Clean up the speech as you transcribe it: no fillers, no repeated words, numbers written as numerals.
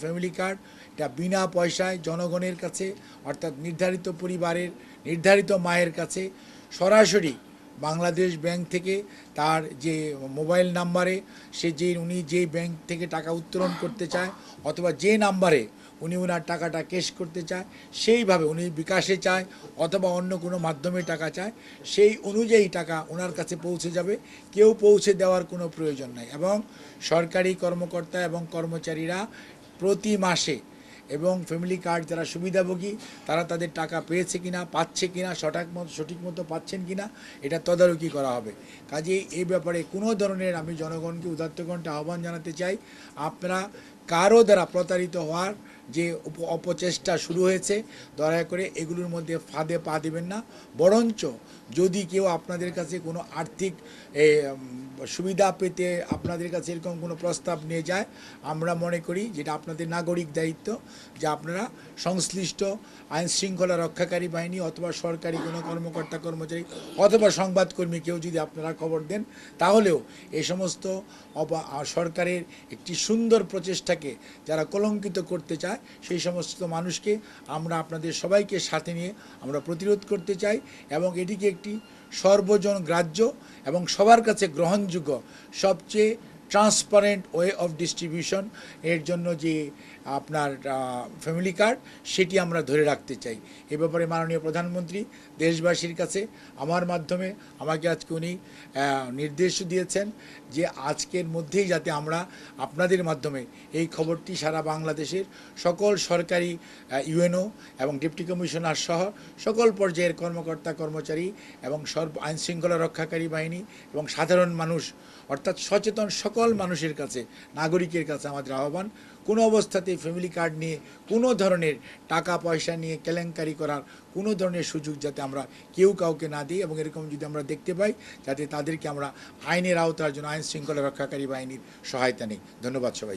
Family card এটা বিনা পয়সায় জনগণের কাছে অর্থাৎ নির্ধারিত পরিবারের নির্ধারিত মায়ের কাছে সরাসরি বাংলাদেশ ব্যাংক থেকে তার যে মোবাইল নাম্বারে উনি যেই ব্যাংক থেকে টাকা উত্তোলন করতে চায় অথবা যে নাম্বারে উনি ওনার টাকাটা ক্যাশ করতে চায় সেইভাবে উনি বিকাশে চায় অথবা অন্য কোনো মাধ্যমে টাকা চায় সেই অনুযায়ী টাকা ওনার কাছে পৌঁছে যাবে। কেউ পৌঁছে দেওয়ার কোনো প্রয়োজন নাই এবং সরকারি কর্মকর্তা এবং কর্মচারীরা প্রতি মাসে এবং ফ্যামিলি কার্ড যারা সুবিধাভোগী তারা তাদের টাকা পেয়েছে কিনা পাচ্ছে কিনা সঠিক মতো পাচ্ছেন কিনা এটা তদারকি করা হবে। কাজেই এই ব্যাপারে কোনো ধরনের আমি জনগণকে উদাত্তকণ্ঠে আহ্বান জানাতে চাই, আপনারা কারো দ্বারা প্রতারিত হওয়ার যে অপচেষ্টা শুরু হয়েছে দয়া করে এগুলোর মধ্যে ফাঁদে পা দেবেন না। বরঞ্চ যদি কেউ আপনাদের কাছে কোনো আর্থিক সুবিধা পেতে আপনাদের কাছে এরকম কোনো প্রস্তাব নিয়ে যায়, আমরা মনে করি যেটা আপনাদের নাগরিক দায়িত্ব যে আপনারা সংশ্লিষ্ট আইনশৃঙ্খলা রক্ষাকারী বাহিনী অথবা সরকারি কোনো কর্মকর্তা কর্মচারী অথবা সংবাদকর্মী কেউ যদি আপনারা খবর দেন, তাহলেও এই সমস্ত সরকারের একটি সুন্দর প্রচেষ্টাকে যারা কলঙ্কিত করতে চায় সেই সমস্ত মানুষকে আমরা আপনাদের সবাইকে সাথে নিয়ে আমরা প্রতিরোধ করতে চাই এবং এটিকে একটি সর্বজন গ্রাহ্য এবং সবার কাছে গ্রহণযোগ্য সবচেয়ে ট্রান্সপারেন্ট ওয়ে অফ ডিস্ট্রিবিউশন এর জন্য যে আপনার ফ্যামিলি কার্ড সেটি আমরা ধরে রাখতে চাই। এ ব্যাপারে মাননীয় প্রধানমন্ত্রী দেশবাসীর কাছে আমার মাধ্যমে আমাকে আজকে উনি নির্দেশ দিয়েছেন যে আজকের মধ্যেই যাতে আমরা আপনাদের মাধ্যমে এই খবরটি সারা বাংলাদেশের সকল সরকারি ইউএনও এবং ডেপুটি কমিশনার সহ সকল পর্যায়ের কর্মকর্তা কর্মচারী এবং আইনশৃঙ্খলা রক্ষাকারী বাহিনী এবং সাধারণ মানুষ অর্থাৎ সচেতন সকল মানুষের কাছে নাগরিকের কাছে আমাদের আহ্বান, কোনো অবস্থাতেই ফ্যামিলি কার্ড নিয়ে কোনো ধরনের টাকা পয়সা নিয়ে কেলেঙ্কারি করার কোনো ধরনের সুযোগ যাতে আমরা কেউ কাউকে না দিই এবং এরকম যদি আমরা দেখতে পাই যাতে তাদেরকে আমরা আইনের আওতার জন্য আইন শৃঙ্খলা রক্ষাকারী বাহিনীর সহায়তা নিই। ধন্যবাদ সবাই।